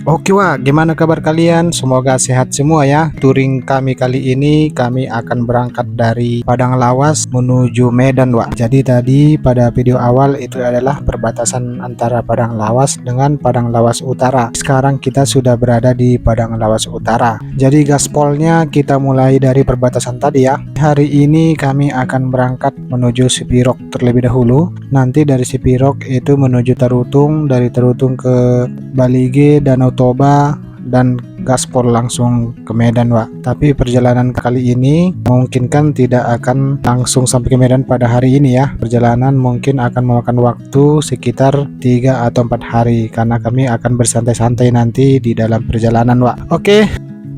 Oke Wak, gimana kabar kalian? Semoga sehat semua ya. Touring kami kali ini kami akan berangkat dari Padang Lawas menuju Medan Wak. Jadi tadi pada video awal itu adalah perbatasan antara Padang Lawas dengan Padang Lawas Utara. Sekarang kita sudah berada di Padang Lawas Utara. Jadi gaspolnya kita mulai dari perbatasan tadi ya. Hari ini kami akan berangkat menuju Sipirok terlebih dahulu. Nanti dari Sipirok itu menuju Tarutung, dari Tarutung ke Balige, Danau Toba, dan gaspol langsung ke Medan Wak. Tapi perjalanan kali ini memungkinkan tidak akan langsung sampai ke Medan pada hari ini ya. Perjalanan mungkin akan memakan waktu sekitar 3 atau 4 hari karena kami akan bersantai-santai nanti di dalam perjalanan Wak. Oke,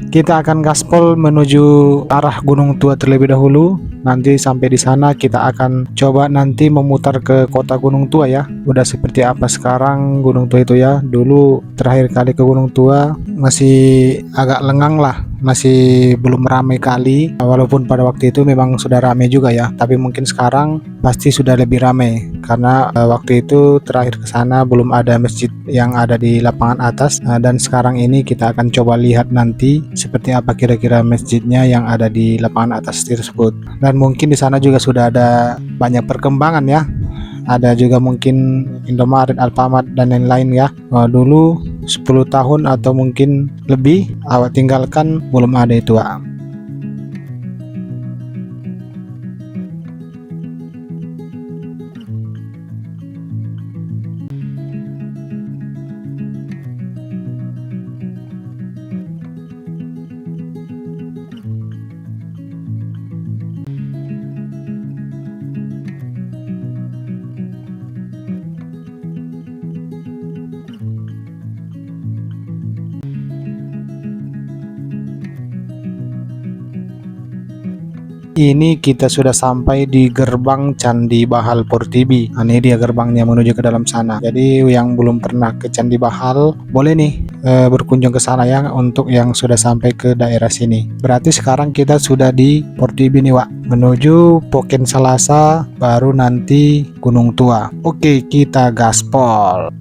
kita akan gaspol menuju arah Gunung Tua terlebih dahulu. Nanti sampai di sana kita akan coba nanti memutar ke kota Gunung Tua ya. Udah seperti apa sekarang Gunung Tua itu ya. Dulu terakhir kali ke Gunung Tua masih agak lengang lah, masih belum ramai kali. Walaupun pada waktu itu memang sudah ramai juga ya, tapi mungkin sekarang pasti sudah lebih ramai karena waktu itu terakhir ke sana belum ada masjid yang ada di lapangan atas. Dan sekarang ini kita akan coba lihat nanti seperti apa kira-kira masjidnya yang ada di lapangan atas tersebut. Dan mungkin di sana juga sudah ada banyak perkembangan ya. Ada juga mungkin Indomaret, Alfamart dan lain-lain ya. Dulu 10 tahun atau mungkin lebih awak tinggalkan belum ada itu. Ini kita sudah sampai di gerbang Candi Bahal Portibi. Ini dia gerbangnya menuju ke dalam sana. Jadi yang belum pernah ke Candi Bahal boleh nih berkunjung ke sana ya untuk yang sudah sampai ke daerah sini. Berarti sekarang kita sudah di Portibi nih Wak. Menuju Poken Salasa baru nanti Gunung Tua. Oke, kita gaspol.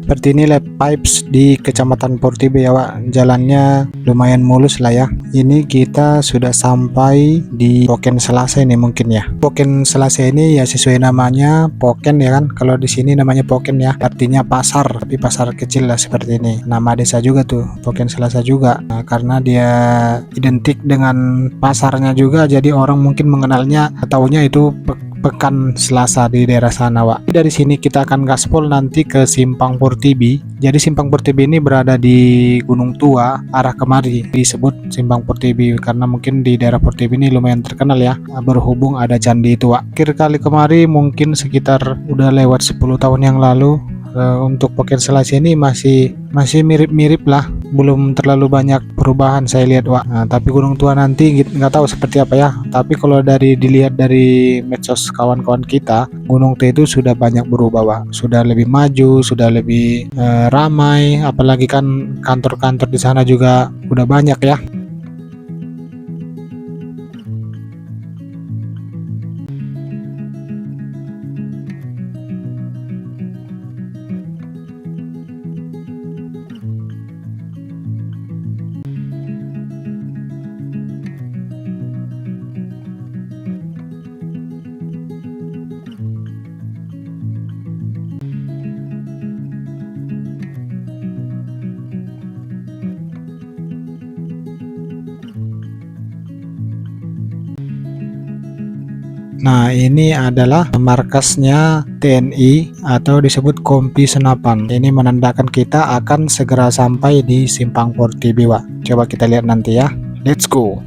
Seperti ini lab pipes di Kecamatan Portibi ya Wak. Jalannya lumayan mulus lah ya. Ini kita sudah sampai di Poken Selasa ini mungkin ya. Poken Selasa ini ya sesuai namanya Poken ya kan. Kalau di sini namanya Poken ya. Artinya pasar, tapi pasar kecil lah seperti ini. Nama desa juga tuh Poken Selasa juga. Nah, karena dia identik dengan pasarnya juga, jadi orang mungkin mengenalnya taunya itu Pekan Selasa di daerah sana Wak. Dari sini kita akan gaspol nanti ke Simpang Portibi. Jadi Simpang Portibi ini berada di Gunung Tua arah kemari, disebut Simpang Portibi karena mungkin di daerah Portibi ini lumayan terkenal ya, berhubung ada candi itu Wak. Akhir kali kemari mungkin sekitar udah lewat 10 tahun yang lalu. Untuk Poken Selasa ini masih mirip-mirip lah, belum terlalu banyak perubahan saya lihat Wak. Nah, tapi Gunung Tua nanti nggak tahu seperti apa ya. Tapi kalau dilihat dari medsos kawan-kawan kita, Gunung Tua itu sudah banyak berubah Wak. Sudah lebih maju, sudah lebih ramai, apalagi kan kantor-kantor di sana juga udah banyak ya. Nah, ini adalah markasnya TNI atau disebut Kompi Senapan. Ini menandakan kita akan segera sampai di Simpang Portibi, Wak. Coba kita lihat nanti ya. Let's go.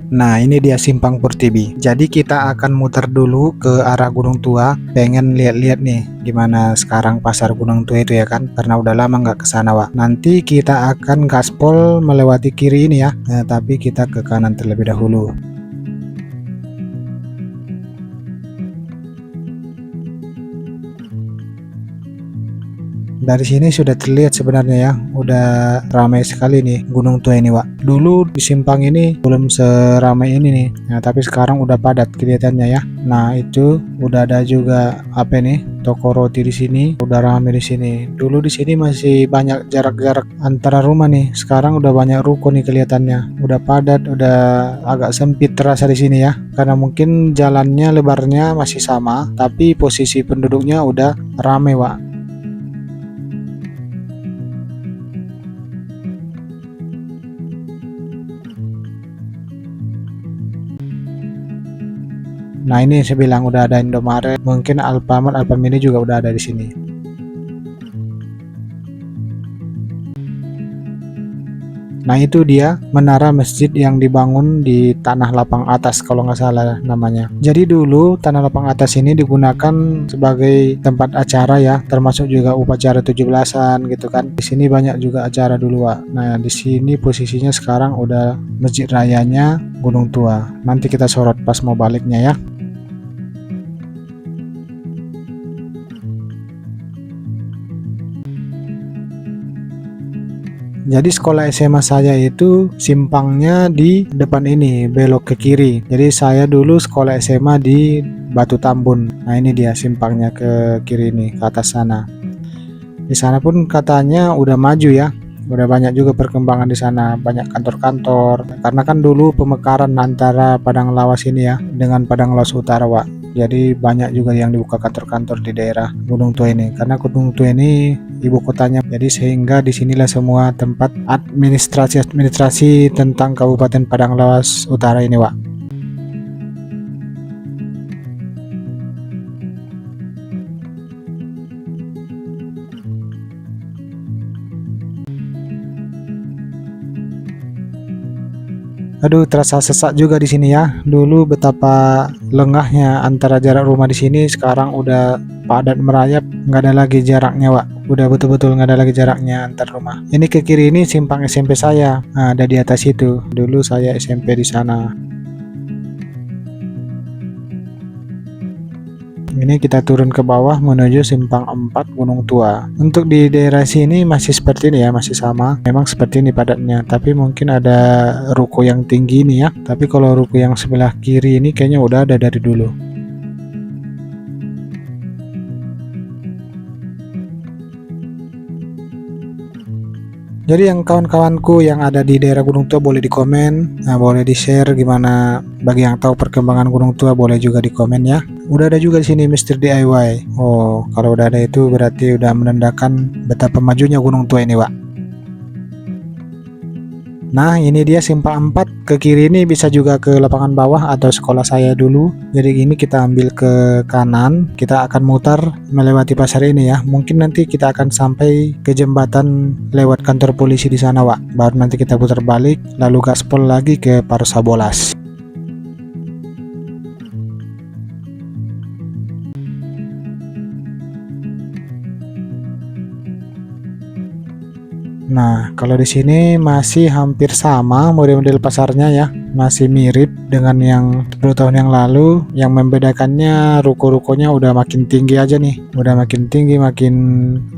Nah, ini dia Simpang Portibi. Jadi kita akan muter dulu ke arah Gunung Tua. Pengen lihat-lihat nih gimana sekarang pasar Gunung Tua itu ya kan. Karena udah lama nggak ke sana, Wak. Nanti kita akan gaspol melewati kiri ini ya. Nah, tapi kita ke kanan terlebih dahulu. Dari sini sudah terlihat sebenarnya ya, udah ramai sekali nih Gunung Tua ini, Wak. Dulu di simpang ini belum seramai ini nih. Nah, tapi sekarang udah padat kelihatannya ya. Nah, itu udah ada juga apa nih? Toko roti di sini, udah ramai di sini. Dulu di sini masih banyak jarak-jarak antara rumah nih. Sekarang udah banyak ruko nih kelihatannya. Udah padat, udah agak sempit terasa di sini ya. Karena mungkin jalannya lebarnya masih sama, tapi posisi penduduknya udah ramai, Wak. Nah, ini saya bilang udah ada Indomaret, mungkin Alfamart, Alfamini juga udah ada di sini. Nah, itu dia menara masjid yang dibangun di tanah lapang atas kalau nggak salah namanya. Jadi dulu tanah lapang atas ini digunakan sebagai tempat acara ya, termasuk juga upacara 17-an gitu kan. Di sini banyak juga acara dulu, Wak. Nah, di sini posisinya sekarang udah masjid rayanya Gunung Tua. Nanti kita sorot pas mau baliknya ya. Jadi sekolah SMA saya itu simpangnya di depan ini, belok ke kiri. Jadi saya dulu sekolah SMA di Batu Tambun. Nah, ini dia simpangnya ke kiri ini, ke atas sana. Di sana pun katanya udah maju ya. Udah banyak juga perkembangan di sana, banyak kantor-kantor. Karena kan dulu pemekaran antara Padang Lawas ini ya dengan Padang Lawas Utara, Wak. Jadi banyak juga yang dibuka kantor-kantor di daerah Gunung Tua ini. Karena Gunung Tua ini ibu kotanya. Jadi sehingga disinilah semua tempat administrasi tentang Kabupaten Padang Lawas Utara ini, Wak. Aduh, terasa sesak juga di sini ya. Dulu betapa lengahnya antara jarak rumah di sini, sekarang udah padat merayap, nggak ada lagi jaraknya, Wak. Udah betul-betul nggak ada lagi jaraknya antar rumah. Ini ke kiri ini simpang SMP saya. Nah, ada di atas itu. Dulu saya SMP di sana. Ini kita turun ke bawah menuju simpang 4 Gunung Tua. Untuk di daerah sini masih seperti ini ya, masih sama. Memang seperti ini padatnya, tapi mungkin ada ruko yang tinggi ini ya. Tapi kalau ruko yang sebelah kiri ini kayaknya udah ada dari dulu. Jadi yang kawan-kawanku yang ada di daerah Gunung Tua boleh di komen, nah, boleh di share gimana, bagi yang tahu perkembangan Gunung Tua boleh juga di komen ya. Udah ada juga di sini Mister DIY. Oh, kalau udah ada itu berarti udah menandakan betapa majunya Gunung Tua ini, Wak. Nah, ini dia simpang 4. Ke kiri ini bisa juga ke lapangan bawah atau sekolah saya dulu. Jadi ini kita ambil ke kanan, kita akan mutar melewati pasar ini ya. Mungkin nanti kita akan sampai ke jembatan lewat kantor polisi di sana, Wak. Baru nanti kita putar balik lalu gaspol lagi ke Parsabolas. Nah, kalau di sini masih hampir sama model-model pasarnya ya, masih mirip dengan yang 10 tahun yang lalu. Yang membedakannya ruko-rukonya udah makin tinggi aja nih, udah makin tinggi, makin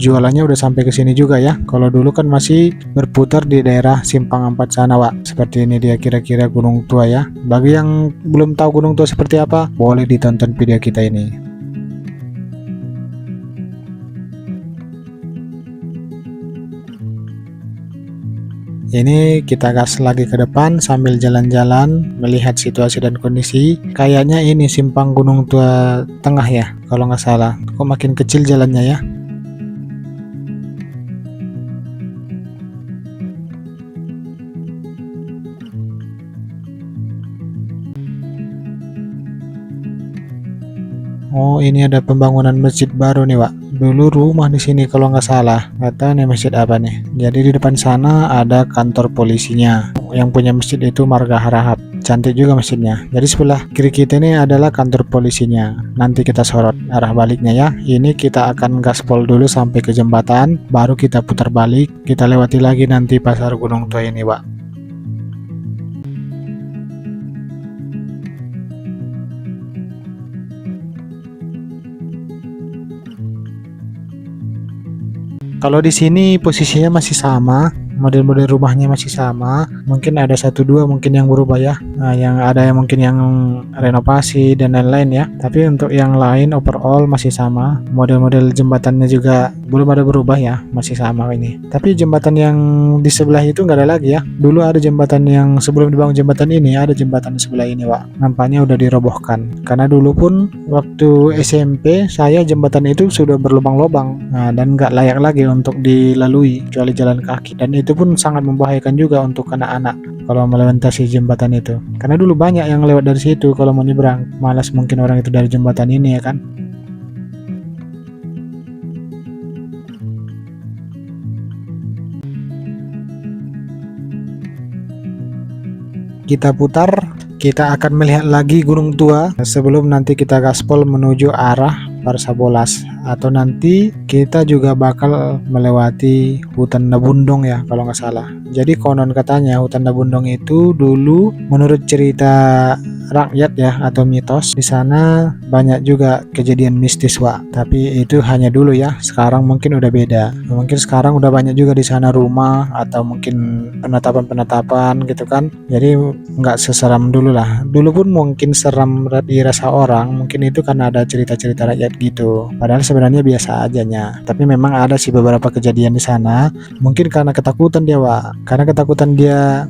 jualannya udah sampai ke sini juga ya. Kalau dulu kan masih berputar di daerah Simpang 4 sana, Wak. Seperti ini dia kira-kira Gunung Tua ya. Bagi yang belum tahu Gunung Tua seperti apa, boleh ditonton video kita ini. Ini kita gas lagi ke depan sambil jalan-jalan melihat situasi dan kondisi. Kayaknya ini simpang Gunung Tua Tengah ya, kalau nggak salah. Kok makin kecil jalannya ya? Oh, ini ada pembangunan masjid baru nih, Pak. Dulu rumah di sini kalau nggak salah. Nggak tahu nih masjid apa nih. Jadi di depan sana ada kantor polisinya. Yang punya masjid itu Marga Harahap. Cantik juga masjidnya. Jadi sebelah kiri kita ini adalah kantor polisinya. Nanti kita sorot arah baliknya ya. Ini kita akan gaspol dulu sampai ke jembatan, baru kita putar balik. Kita lewati lagi nanti pasar Gunung Tua ini, Pak. Kalau di sini posisinya masih sama, model-model rumahnya masih sama. Mungkin ada satu dua mungkin yang berubah ya. Nah, yang ada yang mungkin yang renovasi dan lain-lain ya. Tapi untuk yang lain overall masih sama. Model-model jembatannya juga belum ada berubah ya, masih sama ini. Tapi jembatan yang di sebelah itu nggak ada lagi ya. Dulu ada jembatan yang sebelum dibangun jembatan ini, ada jembatan di sebelah ini, Pak. Nampaknya udah dirobohkan. Karena dulu pun waktu SMP saya jembatan itu sudah berlubang-lubang. Nah, dan nggak layak lagi untuk dilalui kecuali jalan kaki, dan itu pun sangat membahayakan juga untuk anak-anak kalau melintasi jembatan itu, karena dulu banyak yang lewat dari situ kalau mau nyebrang. Malas mungkin orang itu dari jembatan ini ya kan. Kita putar, kita akan melihat lagi Gunung Tua sebelum nanti kita gaspol menuju arah Parsabolas, atau nanti kita juga bakal melewati hutan Nabundong ya kalau nggak salah. Jadi konon katanya hutan Nabundong itu dulu menurut cerita rakyat ya atau mitos, di sana banyak juga kejadian mistis, Wak. Tapi itu hanya dulu ya, sekarang mungkin udah beda. Mungkin sekarang udah banyak juga di sana rumah atau mungkin penetapan-penetapan gitu kan. Jadi nggak seseram dulu lah. Dulu pun mungkin seram dirasa orang, mungkin itu karena ada cerita-cerita rakyat gitu. Padahal sebenarnya biasa ajanya. Tapi memang ada sih beberapa kejadian di sana. Mungkin karena ketakutan dia, Wak. Karena ketakutan dia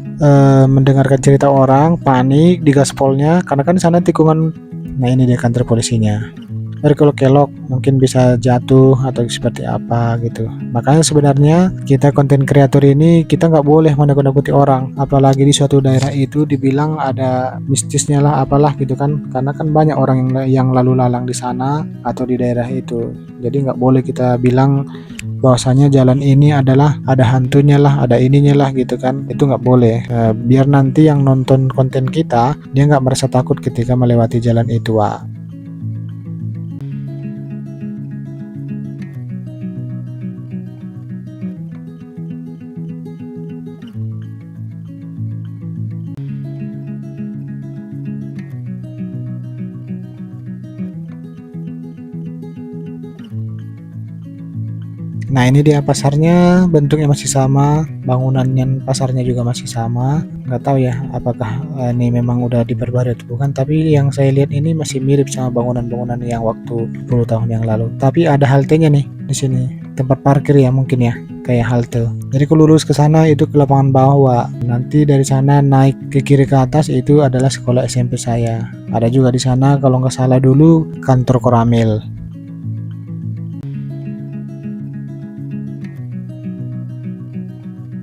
mendengarkan cerita orang, panik di gaspolnya. Karena kan di sana tikungan. Nah, ini dia kantor polisinya. Kalau kelok mungkin bisa jatuh atau seperti apa gitu. Makanya sebenarnya kita konten kreator ini kita nggak boleh menakut-nakuti orang, apalagi di suatu daerah itu dibilang ada mistisnya lah apalah gitu kan, karena kan banyak orang yang lalu lalang di sana atau di daerah itu. Jadi nggak boleh kita bilang bahwasanya jalan ini adalah ada hantunya lah, ada ininya lah gitu kan. Itu nggak boleh. Biar nanti yang nonton konten kita dia nggak merasa takut ketika melewati jalan itu, Wak. Nah, ini dia pasarnya, bentuknya masih sama, bangunan pasarnya juga masih sama. Nggak tahu ya apakah ini memang udah diperbarui atau bukan, tapi yang saya lihat ini masih mirip sama bangunan-bangunan yang waktu 10 tahun yang lalu. Tapi ada haltenya nih di sini, tempat parkir ya mungkin ya, kayak halte. Jadi kalau lurus ke sana itu ke lapangan bawah. Nanti dari sana naik ke kiri ke atas itu adalah sekolah SMP saya. Ada juga di sana kalau nggak salah dulu kantor Koramil.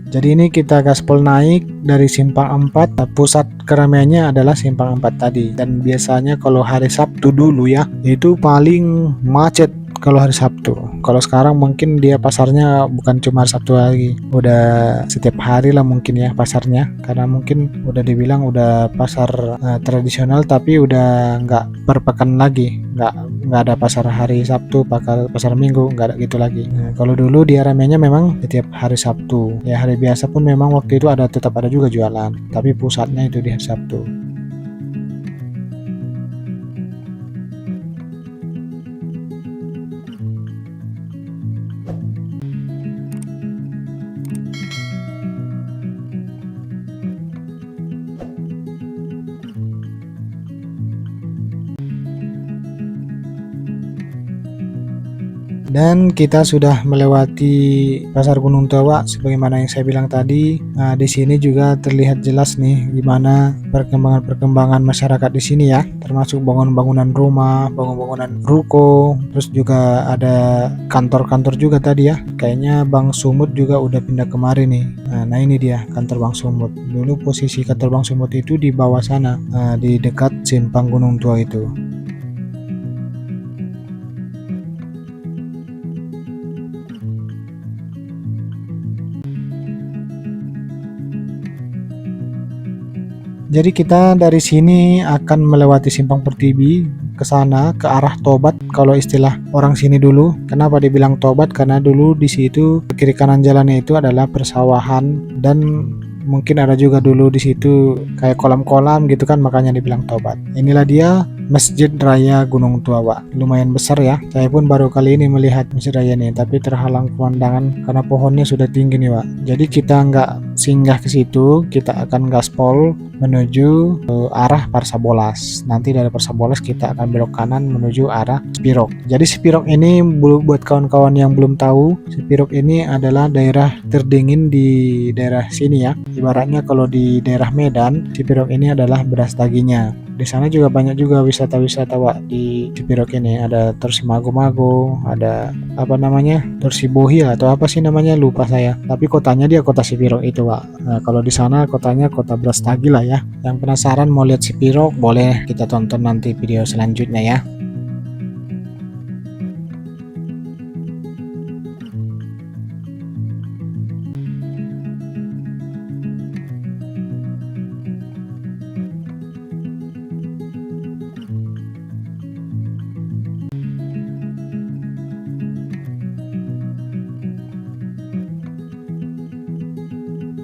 Jadi ini kita gaspol naik dari simpang 4, pusat keramaiannya adalah simpang 4 tadi. Dan biasanya kalau hari Sabtu dulu ya, itu paling macet kalau hari Sabtu. Kalau sekarang mungkin dia pasarnya bukan cuma hari Sabtu lagi, udah setiap hari lah mungkin ya pasarnya, karena mungkin udah dibilang udah pasar tradisional, tapi udah nggak per pekan lagi, nggak ada pasar hari Sabtu, pasar Minggu, nggak ada gitu lagi. Nah, kalau dulu dia ramenya memang setiap hari Sabtu. Ya hari biasa pun memang waktu itu tetap ada juga jualan, tapi pusatnya itu di hari Sabtu. Dan kita sudah melewati Pasar Gunung Tua sebagaimana yang saya bilang tadi. Nah, di sini juga terlihat jelas nih gimana perkembangan masyarakat di sini ya, termasuk bangunan-bangunan rumah, bangunan-bangunan ruko, terus juga ada kantor-kantor juga tadi ya. Kayaknya Bang Sumut juga udah pindah kemari nih. Nah, ini dia kantor Bang Sumut. Dulu posisi kantor Bang Sumut itu di bawah sana, di dekat simpang Gunung Tua itu. Jadi kita dari sini akan melewati Simpang Pertiwi ke sana, ke arah Tobat kalau istilah orang sini dulu. Kenapa dibilang Tobat? Karena dulu di situ kiri kanan jalannya itu adalah persawahan, dan mungkin ada juga dulu di situ kayak kolam-kolam gitu kan, makanya dibilang Tobat. Inilah dia Masjid Raya Gunung Tua, Wak. Lumayan besar ya. Saya pun baru kali ini melihat Masjid Raya ini, tapi terhalang pemandangan karena pohonnya sudah tinggi nih, Wak. Jadi kita nggak singgah ke situ, kita akan gaspol menuju ke arah Parsabolas. Nanti dari Parsabolas kita akan belok kanan menuju arah Spirok. Jadi Spirok ini buat kawan-kawan yang belum tahu, Spirok ini adalah daerah terdingin di daerah sini ya. Ibaratnya kalau di daerah Medan, Spirok ini adalah beras daginnya. Di sana juga banyak juga wisata-wisata, Wak, di Cipirok ini. Ada Torsimago-mago, ada apa namanya, Torsibohi atau apa sih namanya, lupa saya. Tapi kotanya dia kota Cipirok itu, Wak. Nah, kalau di sana kotanya kota Brastagi lah ya. Yang penasaran mau lihat Cipirok, boleh kita tonton nanti video selanjutnya ya.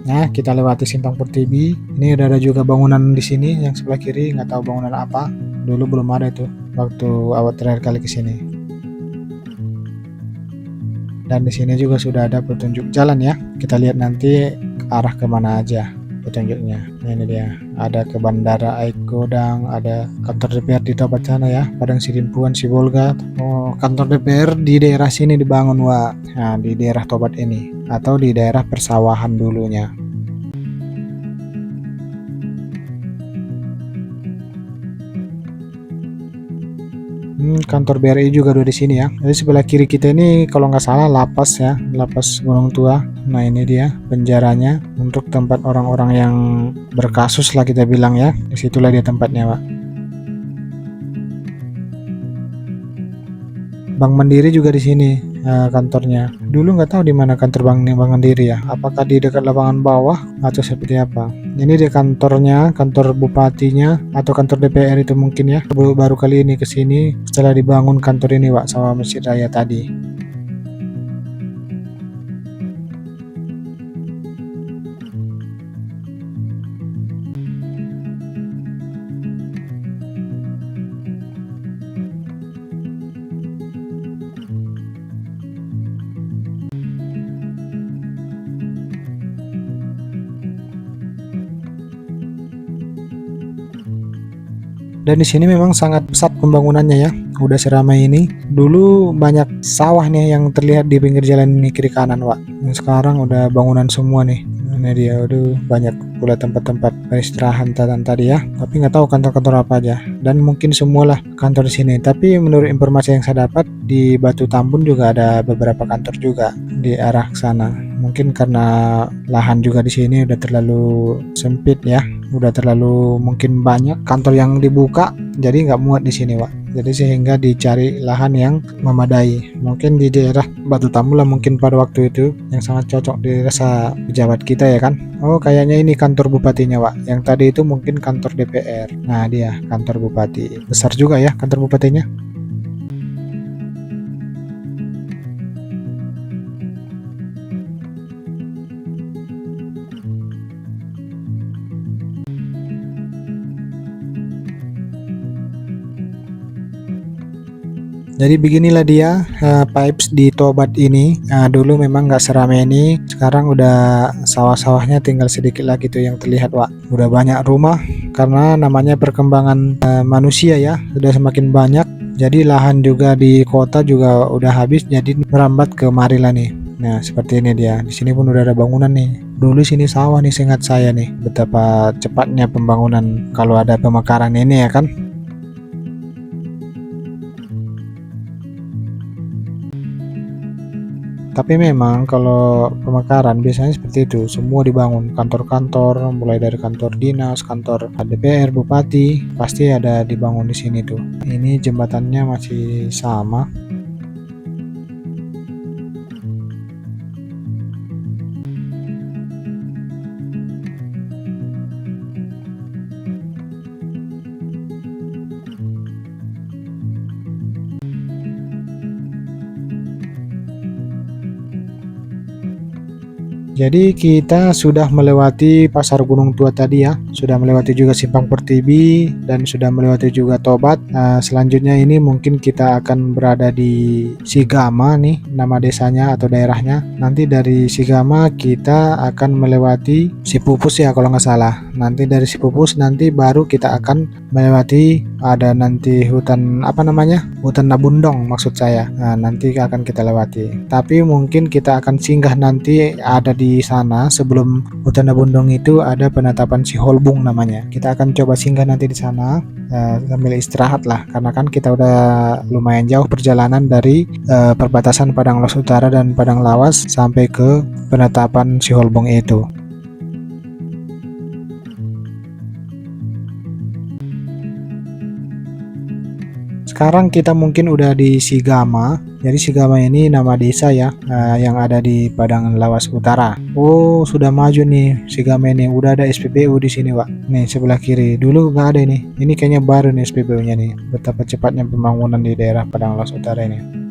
Nah, kita lewati Simpang Pertiwi. Ini udah ada juga bangunan di sini yang sebelah kiri, nggak tahu bangunan apa. Dulu belum ada itu waktu awal terakhir kali ke sini. Dan di sini juga sudah ada petunjuk jalan ya. Kita lihat nanti ke arah kemana aja petunjuknya. Nah, ini dia. Ada ke Bandara Aikodang, ada kantor DPR di Tobat sana ya, Padang Sidimpuan, Sibolga. Oh, kantor DPR di daerah sini dibangun, Wak. Nah, di daerah Tobat ini atau di daerah persawahan dulunya. Kantor BRI juga ada di sini ya. Jadi sebelah kiri kita ini kalau nggak salah lapas ya, lapas Gunung Tua. Nah, ini dia penjaranya untuk tempat orang-orang yang berkasus lah kita bilang ya. Disitulah dia tempatnya, Pak. Bank Mandiri juga di sini kantornya. Dulu nggak tahu di mana kantor Bank Mandiri ya. Apakah di dekat lapangan bawah atau seperti apa? Ini dia kantornya, kantor bupatinya atau kantor DPR itu mungkin ya. Baru kali ini ke sini setelah dibangun kantor ini, Pak, sama Masjid Raya tadi. Dan di sini memang sangat pesat pembangunannya ya. Udah seramai ini. Dulu banyak sawah nih yang terlihat di pinggir jalan ini kiri kanan, Pak. Sekarang udah bangunan semua nih. Ini dia, aduh, banyak pula tempat-tempat peristirahatan tadi ya. Tapi nggak tahu kantor-kantor apa aja. Dan mungkin semualah kantor di sini. Tapi menurut informasi yang saya dapat di Batu Tambun juga ada beberapa kantor juga di arah sana. Mungkin karena lahan juga di sini udah terlalu sempit ya. Udah terlalu mungkin banyak kantor yang dibuka, jadi nggak muat di sini, Pak. jadi sehingga dicari lahan yang memadai. Mungkin di daerah Batu Tamu lah mungkin pada waktu itu, yang sangat cocok dirasa pejabat kita ya kan. Oh kayaknya ini kantor bupatinya Wak, yang tadi itu mungkin kantor DPR. Nah dia kantor bupati, besar juga ya kantor bupatinya. Jadi beginilah dia pipes di Tobat ini. Dulu memang nggak seramai ini, sekarang udah sawah-sawahnya tinggal sedikit lagi tuh yang terlihat Wak. Udah banyak rumah karena namanya perkembangan manusia ya, sudah semakin banyak. Jadi lahan juga di kota juga udah habis, jadi merambat ke Marila nih. Nah seperti ini dia. Di sini pun udah ada bangunan nih. Dulu sini sawah nih, seingat saya nih. Betapa cepatnya pembangunan kalau ada pemekaran ini ya kan. Tapi memang kalau pemekaran biasanya seperti itu, semua dibangun kantor-kantor, mulai dari kantor dinas, kantor DPR, bupati, pasti ada dibangun di sini tuh. Ini jembatannya masih sama. Jadi kita sudah melewati Pasar Gunung Tua tadi ya, sudah melewati juga Simpang Pertiwi dan sudah melewati juga Tobat. Selanjutnya ini mungkin kita akan berada di Sigama nih, nama desanya atau daerahnya. Nanti dari Sigama kita akan melewati Sipupus ya kalau nggak salah. Nanti dari Sipupus nanti baru kita akan melewati, ada nanti hutan apa namanya, hutan Nabundong maksud saya. Nanti akan kita lewati. Tapi mungkin kita akan singgah nanti ada di sana. Sebelum hutan Nabundong itu ada penetapan Siholbung namanya. Kita akan coba singgah nanti di sana sambil istirahat lah, karena kan kita udah lumayan jauh perjalanan dari perbatasan Padang Lawas Utara dan Padang Lawas sampai ke penetapan Siholbung itu. Sekarang kita mungkin udah di Sigama. Jadi Sigama ini nama desa ya, yang ada di Padang Lawas Utara. Oh, sudah maju nih Sigama ini. Udah ada SPBU di sini, Pak. Nih sebelah kiri. Dulu nggak ada ini. Ini kayaknya baru nih SPBU-nya nih. Betapa cepatnya pembangunan di daerah Padang Lawas Utara ini.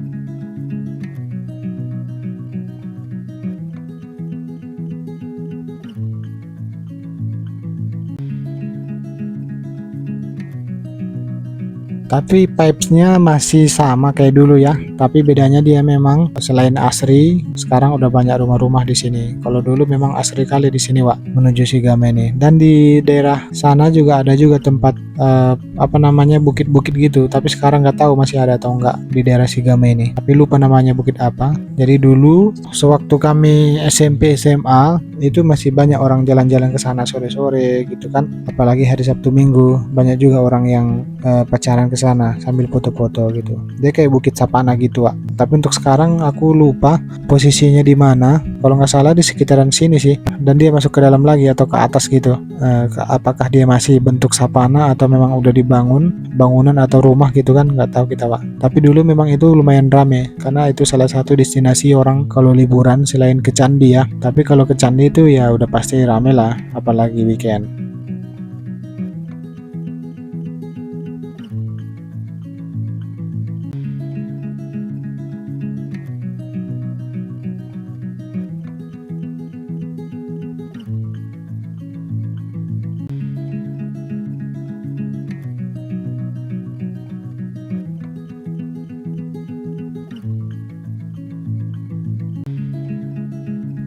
Tapi pipesnya masih sama kayak dulu ya, tapi bedanya dia memang selain asri, sekarang udah banyak rumah-rumah di sini. Kalau dulu memang asri kali di sini, Wak, menuju Sigama ini. Dan di daerah sana juga ada juga tempat apa namanya, bukit-bukit gitu, tapi sekarang nggak tahu masih ada atau enggak di daerah Sigama ini. Tapi lupa namanya bukit apa. Jadi dulu sewaktu kami SMP SMA itu masih banyak orang jalan-jalan ke sana sore-sore gitu kan. Apalagi hari Sabtu Minggu, banyak juga orang yang pacaran ke sana sambil foto-foto gitu. Dia kayak Bukit Sapana gitu, Wak. Tapi untuk sekarang aku lupa posisinya di mana. Kalau nggak salah di sekitaran sini sih. Dan dia masuk ke dalam lagi atau ke atas gitu. Apakah dia masih bentuk sapana atau memang udah dibangun bangunan atau rumah gitu kan? Nggak tahu kita, Wak. Tapi dulu memang itu lumayan rame karena itu salah satu destinasi orang kalau liburan selain ke candi ya. Tapi kalau ke candi itu ya udah pasti rame lah, apalagi weekend.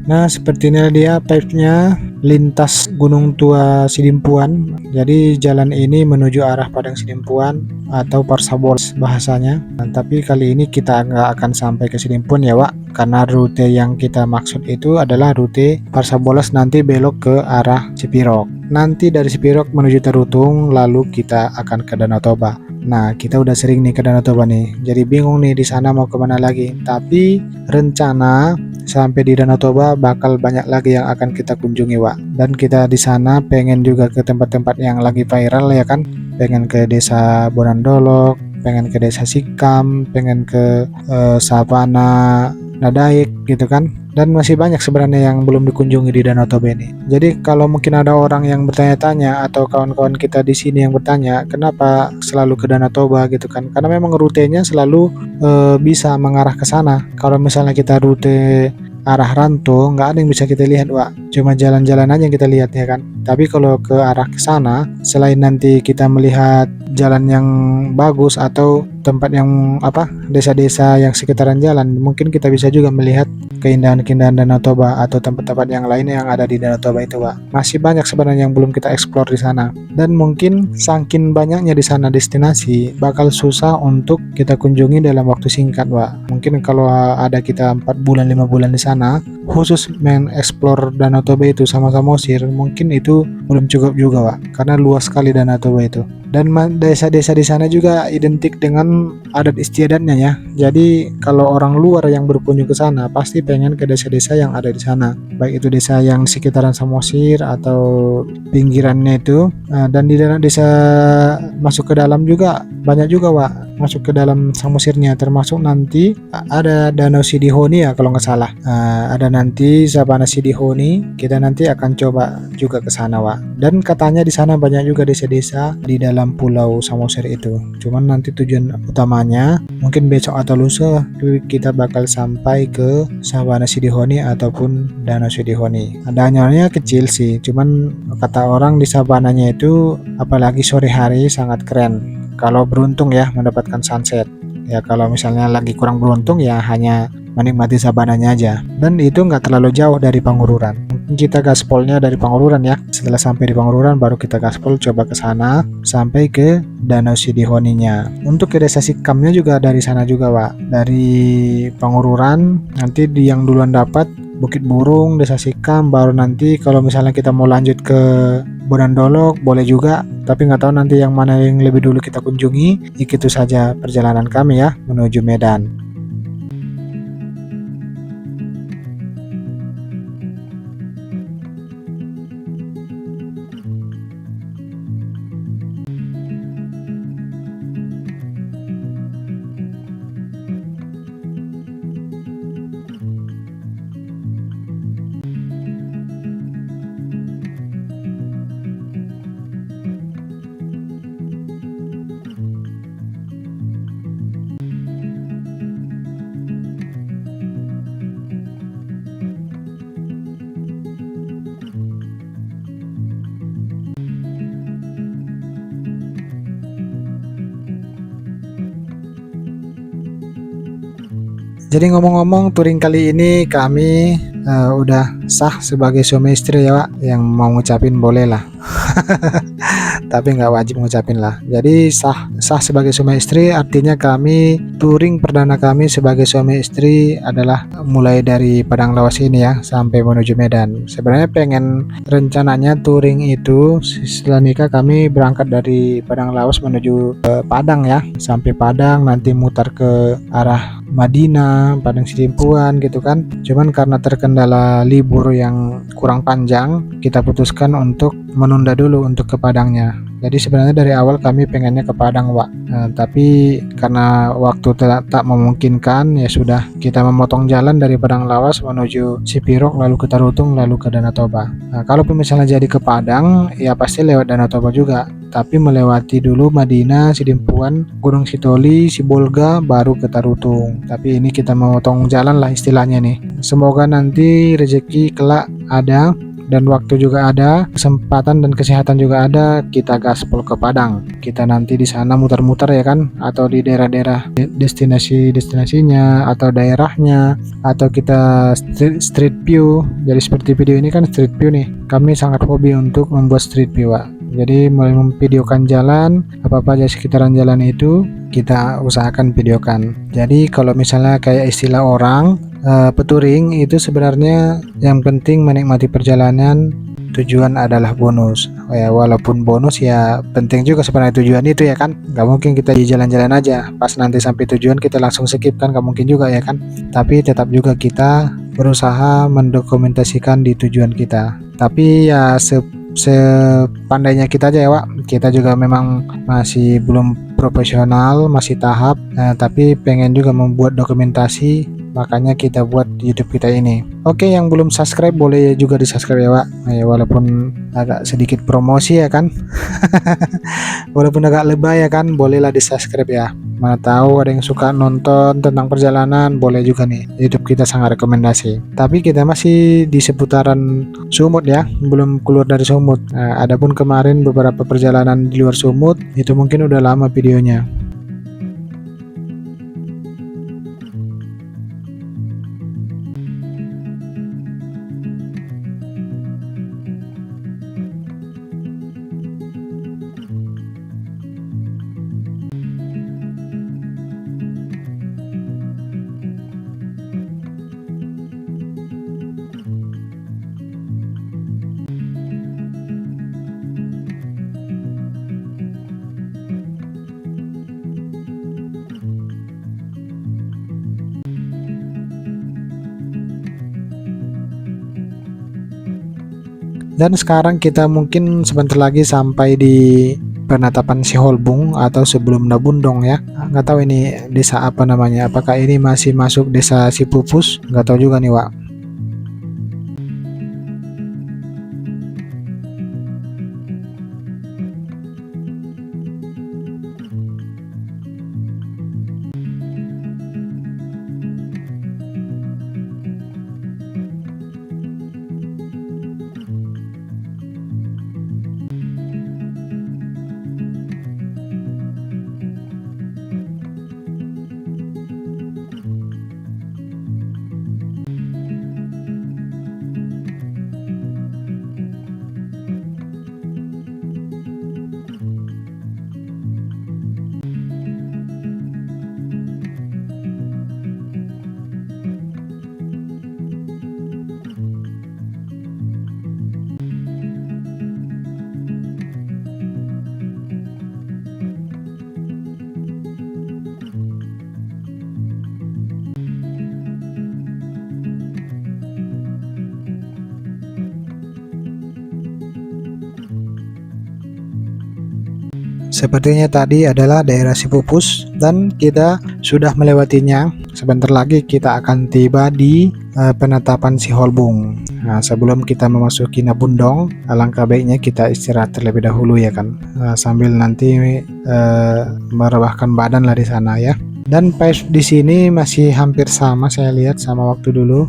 Nah, seperti ini dia pipesnya lintas Gunung Tua Sidimpuan. Jadi jalan ini menuju arah Padang Sidimpuan atau Parsabolas bahasanya. Nah, tapi kali ini kita nggak akan sampai ke Sidimpuan ya, Wak, karena rute yang kita maksud itu adalah rute Parsabolas nanti belok ke arah Cipirok. Nanti dari Cipirok menuju Terutung, lalu kita akan ke Danau Toba. Nah, kita udah sering nih ke Danau Toba nih, jadi bingung nih di sana mau kemana lagi. Tapi rencana sampai di Danau Toba bakal banyak lagi yang akan kita kunjungi, Wak. Dan kita di sana pengen juga ke tempat-tempat yang lagi viral ya kan. Pengen ke Desa Bonandolok, pengen ke Desa Sikam, pengen ke Savana Nadaik gitu kan. Dan masih banyak sebenarnya yang belum dikunjungi di Danau Toba ini. Jadi kalau mungkin ada orang yang bertanya-tanya atau kawan-kawan kita di sini yang bertanya, kenapa selalu ke Danau Toba gitu kan? Karena memang rutenya selalu bisa mengarah ke sana. Kalau misalnya kita rute arah Ranto, nggak ada yang bisa kita lihat, Wak. Cuma jalan-jalan aja yang kita lihat ya kan. Tapi kalau ke arah ke sana, selain nanti kita melihat jalan yang bagus atau tempat yang desa-desa yang sekitaran jalan, mungkin kita bisa juga melihat keindahan-keindahan Danau Toba atau tempat-tempat yang lain yang ada di Danau Toba itu, Wak. Masih banyak sebenarnya yang belum kita eksplor di sana. Dan mungkin saking banyaknya di sana destinasi, bakal susah untuk kita kunjungi dalam waktu singkat, Wak. Mungkin kalau ada kita 4 bulan 5 bulan di sana, khusus mengeksplor Danau Toba itu sama Samosir, mungkin itu belum cukup juga, Wak. Karena luas sekali Danau Toba itu. Dan desa-desa di sana juga identik dengan adat istiadatnya ya. Jadi kalau orang luar yang berkunjung ke sana pasti pengen ke desa-desa yang ada di sana. Baik itu desa yang sekitaran Samosir atau pinggirannya itu. Dan di dalam desa masuk ke dalam juga banyak juga, Wak, masuk ke dalam Samosirnya, termasuk nanti ada Danau Sidihoni ya kalau nggak salah. Ada nanti Savana Sidihoni. Kita nanti akan coba juga ke sana, Wak. Dan katanya di sana banyak juga desa-desa di dalam pulau Samosir itu. Cuman nanti tujuan utamanya mungkin besok atau lusa kita bakal sampai ke Savana Sidihoni ataupun Danau Sidihoni. Danaunya kecil sih, cuman kata orang di savananya itu apalagi sore hari sangat keren. Kalau beruntung ya mendapatkan sunset. Ya kalau misalnya lagi kurang beruntung ya hanya menikmati savananya aja. Dan itu nggak terlalu jauh dari Pangururan. Mungkin kita gaspolnya dari Pangururan ya. Setelah sampai di Pangururan baru kita gaspol coba ke sana sampai ke Danau Sidihoninya. Untuk ke Desa Sikamnya juga dari sana juga, Pak. Dari Pangururan nanti yang duluan dapat Bukit Burung, Desa Sikam, baru nanti kalau misalnya kita mau lanjut ke Bonandolok boleh juga, tapi nggak tahu nanti yang mana yang lebih dulu kita kunjungi. Itu saja perjalanan kami ya menuju Medan. Jadi ngomong-ngomong, touring kali ini kami udah sah sebagai suami istri ya, Pak. Yang mau ngucapin boleh lah. Tapi nggak wajib ngucapin lah. Jadi sah sebagai suami istri artinya kami touring perdana kami sebagai suami istri adalah mulai dari Padang Lawas ini ya sampai menuju Medan. Sebenarnya pengen rencananya touring itu setelah nikah kami berangkat dari Padang Lawas menuju Padang ya, sampai Padang nanti mutar ke arah Madinah, Padang Sidimpuan gitu kan. Cuman karena terkendala libur yang kurang panjang, kita putuskan untuk menunda dulu untuk ke Padangnya. Jadi sebenarnya dari awal kami pengennya ke Padang, Wak. Tapi karena waktu tak memungkinkan, ya sudah kita memotong jalan dari Padang Lawas menuju Sipirok, lalu ke Tarutung, lalu ke Danau Toba. Kalaupun misalnya jadi ke Padang, ya pasti lewat Danau Toba juga. Tapi melewati dulu Madinah, Sidimpuan, Gunung Sitoli, Sibolga, baru ke Tarutung. Tapi ini kita memotong jalan lah istilahnya nih. Semoga nanti rezeki kelak ada dan waktu juga ada, kesempatan dan kesehatan juga ada, kita gaspol ke Padang. Kita nanti di sana muter-muter ya kan, atau di daerah-daerah destinasinya atau daerahnya, atau kita street view. Jadi seperti video ini kan street view nih. Kami sangat hobi untuk membuat street view, Pak. Jadi mulai memvideokan jalan, apa-apa aja sekitaran jalan itu kita usahakan videokan. Jadi kalau misalnya kayak istilah orang peturing itu sebenarnya yang penting menikmati perjalanan, tujuan adalah bonus. Ya walaupun bonus ya penting juga sebenarnya tujuan itu ya kan. Gak mungkin kita di jalan-jalan aja pas nanti sampai tujuan kita langsung skip kan, gak mungkin juga ya kan. Tapi tetap juga kita berusaha mendokumentasikan di tujuan kita. Tapi ya sepandainya kita aja ya, Wak. Kita juga memang masih belum profesional, masih tahap, tapi pengen juga membuat dokumentasi, makanya kita buat YouTube kita ini. Oke, yang belum subscribe boleh juga di subscribe ya Wak. Walaupun agak sedikit promosi ya kan. Walaupun agak lebay ya kan, bolehlah di subscribe ya. Mana tahu ada yang suka nonton tentang perjalanan, boleh juga nih. YouTube kita sangat rekomendasi. Tapi kita masih di seputaran Sumut ya, belum keluar dari Sumut. Adapun kemarin beberapa perjalanan di luar Sumut, itu mungkin udah lama videonya. Dan sekarang kita mungkin sebentar lagi sampai di penatapan Siholbung atau sebelum Nabundong ya. Nggak tahu ini desa apa namanya. Apakah ini masih masuk desa Sipupus? Nggak tahu juga nih Wak. Sepertinya tadi adalah daerah Sipupus dan kita sudah melewatinya. Sebentar lagi kita akan tiba di penetapan Siholbung. Nah, sebelum kita memasuki Nabundong, alangkah baiknya kita istirahat terlebih dahulu ya kan, sambil nanti merebahkan badan lah di sana ya. Dan pace di sini masih hampir sama saya lihat sama waktu dulu.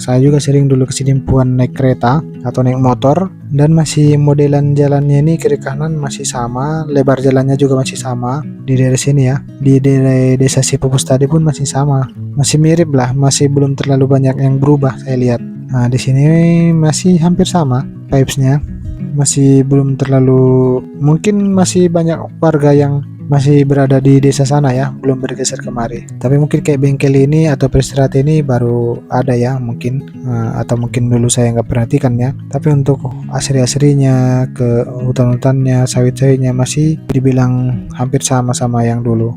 Saya juga sering dulu kesini puan naik kereta atau naik motor, dan masih modelan jalannya ini kiri kanan masih sama, lebar jalannya juga masih sama di daerah sini ya. Di daerah desa Sipupus tadi pun masih sama, masih mirip lah, masih belum terlalu banyak yang berubah saya lihat. Nah, di sini masih hampir sama vibes-nya, masih belum terlalu, mungkin masih banyak warga yang masih berada di desa sana ya, belum bergeser kemari. Tapi mungkin kayak bengkel ini atau peristirahat ini baru ada ya mungkin, atau mungkin dulu saya nggak perhatikan ya. Tapi untuk asri-asrinya, ke hutan-hutannya, sawit-sawitnya masih dibilang hampir sama-sama yang dulu.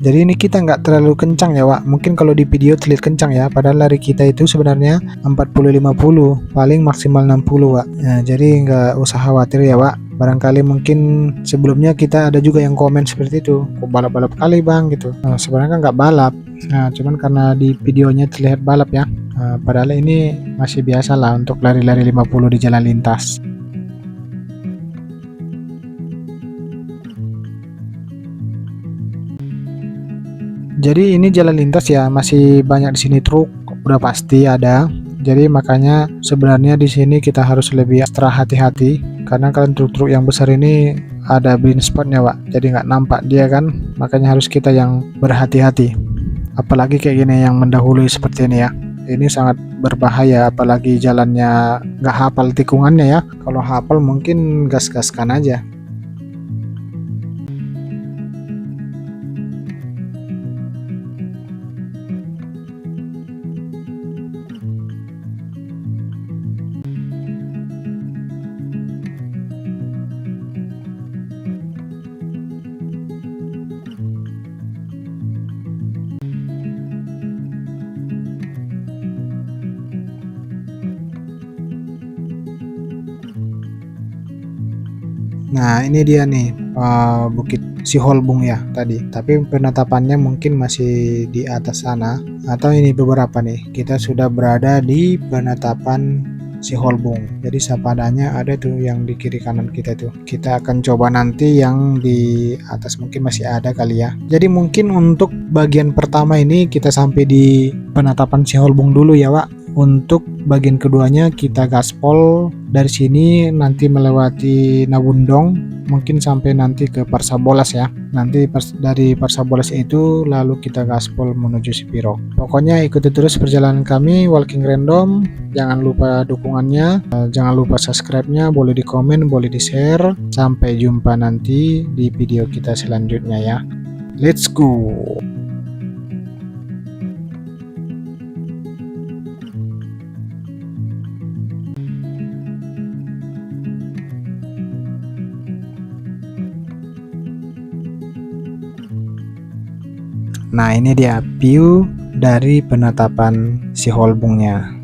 Jadi ini kita nggak terlalu kencang ya Wak. Mungkin kalau di video terlihat kencang ya, padahal lari kita itu sebenarnya 40-50, paling maksimal 60 Wak. Nah, jadi nggak usah khawatir ya Wak. Barangkali mungkin sebelumnya kita ada juga yang komen seperti itu, kok balap-balap kali bang gitu. Nah, sebenarnya kan nggak balap. Nah, cuman karena di videonya terlihat balap ya. Padahal ini masih biasa lah untuk lari-lari 50 di jalan lintas. Jadi ini jalan lintas ya, masih banyak di sini truk, udah pasti ada. Jadi makanya sebenarnya di sini kita harus lebih ekstra hati-hati, karena kalian truk-truk yang besar ini ada blind spotnya Pak, jadi nggak nampak dia kan, makanya harus kita yang berhati-hati. Apalagi kayak gini yang mendahului seperti ini ya. Ini sangat berbahaya, apalagi jalannya nggak hafal tikungannya ya. Kalau hafal mungkin gas-gaskan aja. Nah, ini dia nih Bukit Siholbung ya tadi. Tapi penetapannya mungkin masih di atas sana atau ini beberapa nih. Kita sudah berada di penetapan Siholbung. Jadi sapadanya ada tuh yang di kiri kanan kita tuh. Kita akan coba nanti yang di atas mungkin masih ada kali ya. Jadi mungkin untuk bagian pertama ini kita sampai di penetapan Siholbung dulu ya, Wak. Untuk bagian keduanya kita gaspol dari sini nanti melewati Nawundong mungkin sampai nanti ke Parsabolas ya. Nanti dari Parsabolas itu lalu kita gaspol menuju Sipiro. Pokoknya ikuti terus perjalanan kami Walking Random. Jangan lupa dukungannya, jangan lupa subscribe-nya, boleh di komen, boleh di share. Sampai jumpa nanti di video kita selanjutnya ya. Let's go. Nah, ini dia view dari penetapan Siholbungnya.